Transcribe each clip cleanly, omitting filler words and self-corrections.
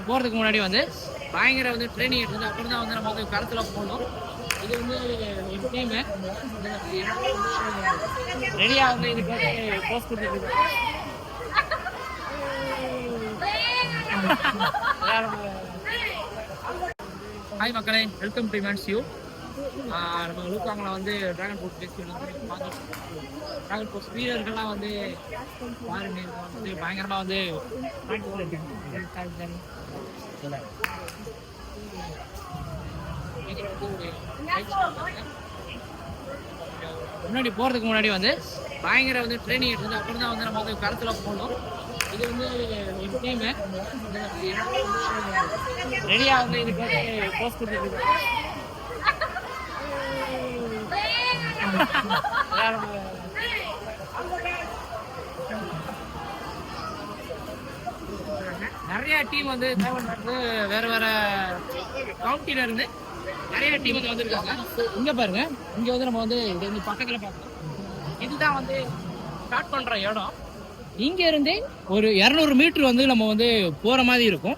போகிறதுக்கு முன்னாடி வந்து பயங்கர வந்து ட்ரைனிங் எடுத்து அப்புறம் தான் வந்து நம்ம வந்து களத்தில் போகணும். இது வந்து ஒரு டீமு ரெடியாக வந்து இதுக்கு வந்து போஸ்ட் கொடுத்துருக்கு. ஹாய் மக்களே, வெல்கம் டு மேன்ஸ் யூ. நம்ம லூக்காங்கில் வந்து ட்ராகன் ஃபுட் ஃபெஸ்டிவல் வந்து பார்த்துட்டு ட்ராகன் ஃபுட் வீரர்கள்லாம் வந்து பாருங்க வந்து பயங்கரமாக வந்து முன்னாடி போகிறதுக்கு முன்னாடி வந்து பயங்கர வந்து ட்ரைனிங் எடுத்து அப்புறம் தான் வந்து நம்ம வந்து களத்தில் போகணும். இது வந்து ஒரு டீமு ரெடியாக வந்து இதுக்கு வந்து போஸ்ட் கொடுத்துருக்கு. நிறைய டீம் வந்து தேவைப்படுறது வேற வேற கவுண்டில இருந்து நிறைய டீம் வந்து வந்திருக்காங்க. இங்க பாருங்க, இங்க வந்து நம்ம வந்து இது வந்து பக்கத்துல பார்க்கலாம். இதுதான் வந்து ஸ்டார்ட் பண்ற இடம். இங்க இருந்து ஒரு 200 மீட்டர் வந்து நம்ம வந்து போற மாதிரி இருக்கும்.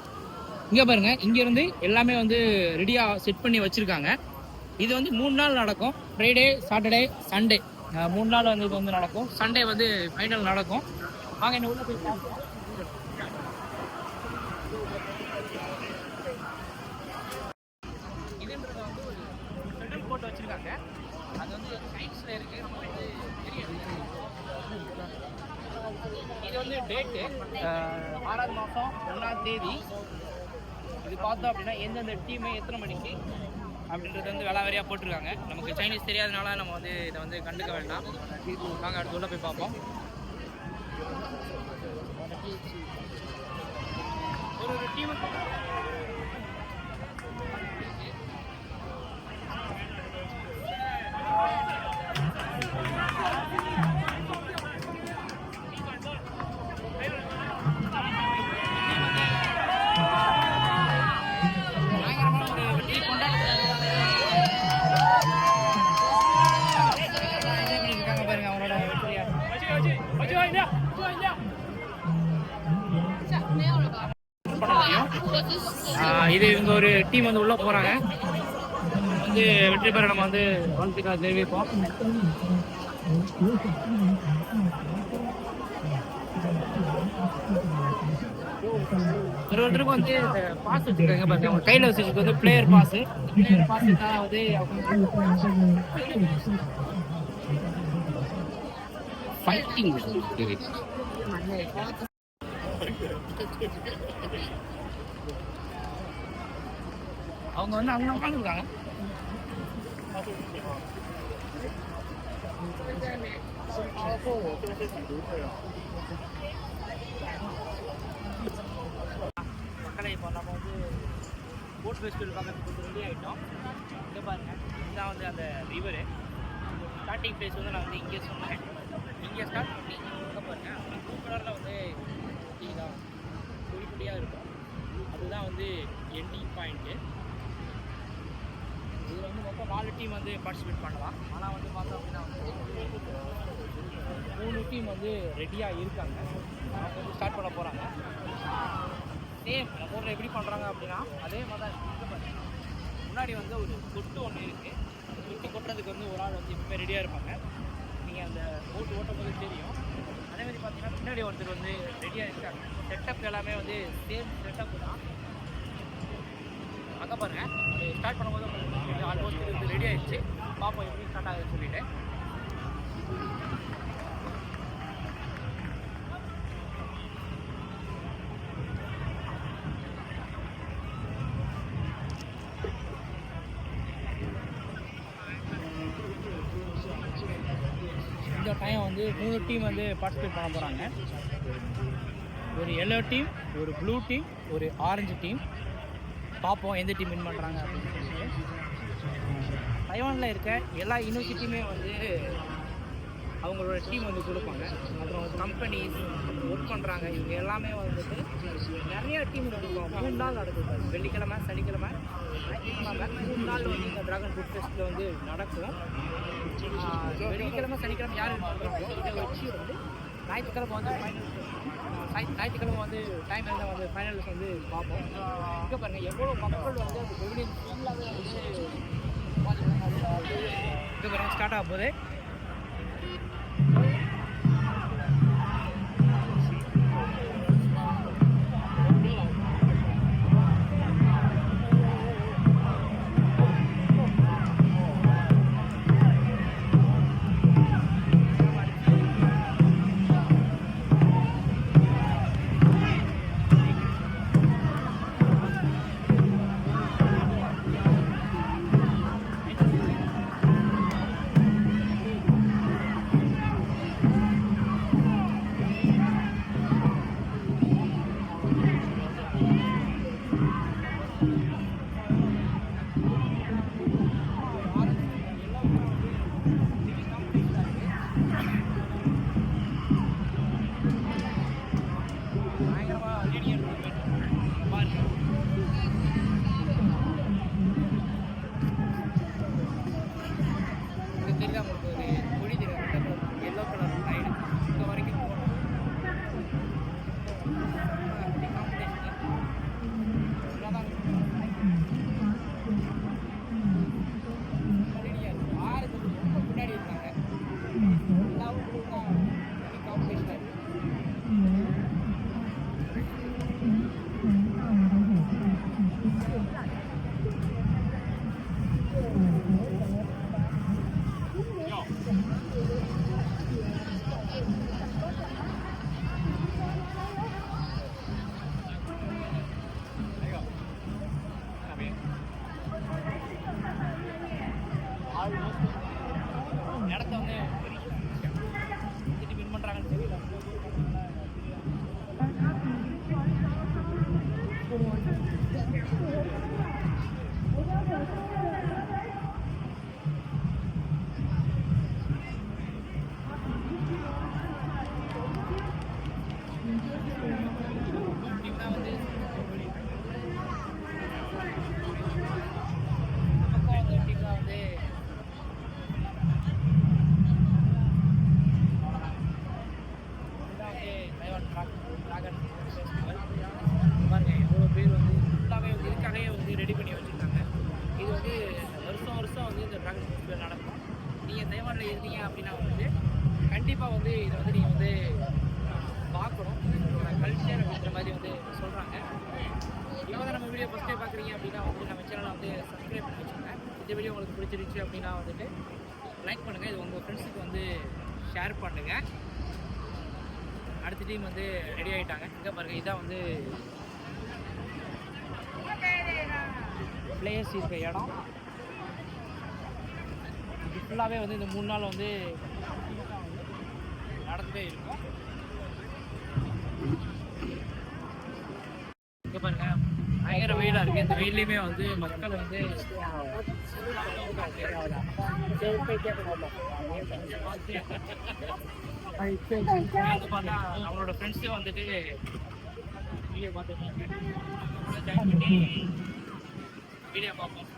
இங்க பாருங்க, இங்க இருந்து எல்லாமே வந்து ரெடியா செட் பண்ணி வச்சிருக்காங்க. இது வந்து 3 நாள் நடக்கும். ஃப்ரைடே, சாட்டர்டே, சண்டே 3 நாள் வந்து இது வந்து நடக்கும். சண்டே வந்து ஃபைனல் நடக்கும். வாங்க என்ன உள்ள போய் பார்ப்போம். இதுன்றது வந்து ஒரு ஷெட்யூல் போட்டு வச்சிருக்காங்க. அது வந்து சயின்ஸ்ல இருக்கு. நம்ம வந்து தெரியும். இது வந்து டேட்டு 6ஆவது மாதம் 1ஆம் தேதி. இது பார்த்தோம் அப்படின்னா எந்தெந்த டீமு எத்தனை மணிக்கு அப்படின்றது வந்து விளாவரியாக போட்டிருக்காங்க. நமக்கு சைனீஸ் தெரியாதனால நம்ம வந்து இதை வந்து கண்டுக்க வேண்டாம். வாங்க அடுத்து உள்ள போய் பார்ப்போம். ஒரு டீமுக்கு இது இவங்க ஒரு டீம் வந்து உள்ள போறாங்க. வந்து வெற்றி பெற நம்ம வந்து வாழ்த்துக்களை தெரிவிப்போம். ஒருத்தருக்கு வந்து பாஸ் வச்சிருக்காங்க பாருங்க. அவங்க கையில வச்சிருக்கு வந்து பிளேயர் பாஸ். பிளேயர் பாஸ் தான் வந்து ஃபைட்டிங் அவங்க வந்து அங்கே உட்காந்துருக்காங்க. மக்களை இப்போ நம்ம வந்து போட் ஃபெஸ்டிவல் பார்க்கறதுக்கு ரெடி ஆகிட்டோம். இங்கே பாருங்கள், இதுதான் வந்து அந்த ரிவரு. ஸ்டார்டிங் பிளேஸ் வந்து நான் வந்து இங்கே சொன்னேன். இங்கே ஸ்டார்ட் பண்ணி இங்கே பாருங்கள், ப்ளூ கலரில் வந்து இதுதான் பொடி பொடியாக இருக்கும். அதுதான் வந்து எண்டிங் பாயிண்ட்டு. இதில் வந்து மொத்தம் 4 டீம் வந்து பார்ட்டிசிபேட் பண்ணலாம். ஆனால் வந்து பார்த்தோம் அப்படின்னா வந்து 3 டீம் வந்து ரெடியாக இருக்காங்க. அவங்க வந்து ஸ்டார்ட் பண்ண போகிறாங்க. சேம் நம்ம ஊரில் எப்படி பண்ணுறாங்க அப்படின்னா அதே மாதிரி தான் இருக்குது. முன்னாடி வந்து ஒரு கொட்டு ஒன்று இருக்குது. அந்த கொட்டு கொட்டுறதுக்கு வந்து ஒரு ஆள் வந்து எப்பவுமே ரெடியாக இருப்பாங்க. நீங்கள் அந்த போட்டு ஓட்டும் போது தெரியும். அதேமாதிரி பார்த்தீங்கன்னா பின்னாடி ஒருத்தர் வந்து ரெடியாக இருக்காங்க. செட்டப் எல்லாமே வந்து சேம் செட்டப் தான். அங்கே பாருங்கள், அது ஸ்டார்ட் பண்ணும்போது ஆல்மோஸ்ட் இது ரெடி ஆகிடுச்சு. பார்ப்போம் எப்படி ஸ்டார்ட் ஆகுதுன்னு சொல்லிட்டு. இந்த டைம் வந்து 3 டீம் வந்து பார்ட்டிசிபேட் பண்ண போகிறாங்க. ஒரு எல்லோ டீம், ஒரு ப்ளூ டீம், ஒரு ஆரஞ்சு டீம். பார்ப்போம் எந்த டீம் வின் பண்ணுறாங்க அப்படின்னு சொல்லிட்டு. தைவானில் இருக்க எல்லா யூனிவர்சிட்டியுமே வந்து அவங்களோட டீம் வந்து கொடுப்பாங்க. அப்புறம் கம்பெனிஸ் ஒர்க் பண்ணுறாங்க. இவங்க எல்லாமே வந்துட்டு நிறைய டீம் நடக்கும். 3 நாள் நடக்குது. வெள்ளிக்கிழமை, சனிக்கிழமை, ஞாயிற்றுக்கிழமை 3 நாள் வந்து இந்த ட்ராகன் ஃபுட் ஃபெஸ்ட்டில் வந்து நடக்கும். வெள்ளிக்கிழமை, சனிக்கிழமை யார் பண்ணுறாங்களோ இதை வச்சு வந்து ஞாயிற்றுக்கிழமை வந்து ஃபைனல் ஞாயிற்றுக்கிழமை வந்து டைம் இருந்தால் வந்து ஃபைனல்ஸ் வந்து பார்ப்போம். இங்கே பாருங்கள் எவ்வளோ மக்கள் வந்து அந்த பெவிலியன் ஃபுல்லாகவே வந்து இங்கே பாருங்கள் ஸ்டார்ட் ஆக போகுது. இடத்த வந்து வின் பண்ணுறாங்கன்னு தெரியல. பாருங்க எவ்வளோ பேர் வந்து ஃபுல்லாகவே வந்து இதுக்காகவே வந்து ரெடி பண்ணி வச்சுருக்காங்க. இது வந்து வருஷம் வருஷம் வந்து இந்த ட்ராகன் ஃபெஸ்டிவல் நடக்கும். நீங்கள் தைவானில் இருந்தீங்க அப்படின்னா வந்து கண்டிப்பாக வந்து இதை வந்து நீங்கள் வந்து பார்க்கணும். கல்ச்சர் அப்படிங்கிற மாதிரி வந்து சொல்கிறாங்க. இப்போ தான் நம்ம வீடியோ ஃபஸ்ட்டே பார்க்குறீங்க அப்படின்னா வந்து நம்ம சேனலை வந்து சப்ஸ்கிரைப் பண்ணி வச்சுக்கோங்க. இந்த வீடியோ உங்களுக்கு பிடிச்சிருச்சு அப்படின்னா வந்துட்டு லைக் பண்ணுங்கள். இது உங்கள் ஃப்ரெண்ட்ஸுக்கு வந்து ஷேர் பண்ணுங்கள். அடுத்த டீம் வந்து ரெடி ஆகிட்டாங்க. இங்கே பாருங்கள் இதான் வந்து பிளேயர்ஸ் இருக்க இடம். இது ஃபுல்லாகவே வந்து இந்த 3 நாள் வந்து நடந்துகிட்டே இருக்கும். இங்கே பாருங்கள் பயங்கர வெயிலாக இருக்குது. இந்த வெயிலையுமே வந்து மக்கள் வந்து பார்த்தா அவங்களோட ஃப்ரெண்ட்ஸே வந்துட்டு வீடியோ பார்த்துருக்காங்க. வீடியோ பார்ப்போம்.